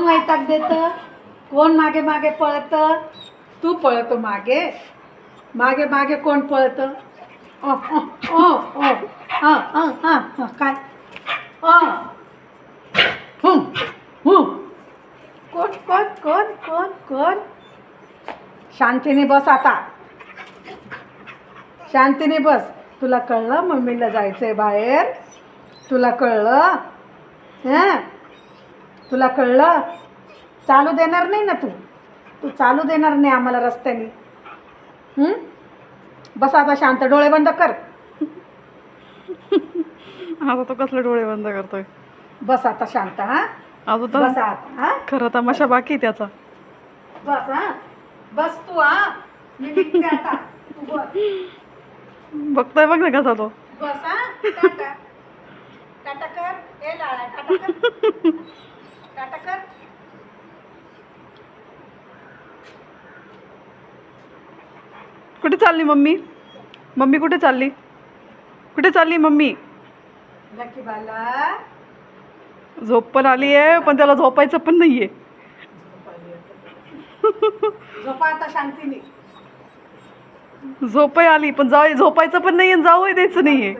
वैताग देत? कोण मागे मागे पळत? तू पळतो मागे मागे मागे कोण पळत? ओ ओ ओ ओ काय हुं हुं कोण कोण कोण कोण कोण? शांतीने बस आता, शांतीने बस. तुला कळलं मम्मीला जायचंय बाहेर? तुला कळलं? हां, तुला कळलं? चालू देणार नाही ना तू चालू देणार नाही आम्हाला रस्त्याने. बस आता शांत, डोळे बंद कर. आता तो कसले डोळे बंद करतोय? बस आता शांत. हा अजून बस तर आता. हा खरं तमाशा बाकी आहे त्याचा. बस. हा बस तू. हा मी निघते आता. तू बस. बघतोय बघ ना कसा तो. बस. हा टाटा टाटा कर. ए लाळा टाटा कर. टाटा कर. कुठे चालली मम्मी? मम्मी कुठे चालली? कुठे चालली मम्मी? लकी बाला झोप पण आली आहे, पण त्याला झोपायचं पण नाहीये. झोपा आता शांतीने. झोपही आली पण झोपायचं पण नाहीये, जाऊही द्यायचं नाहीये.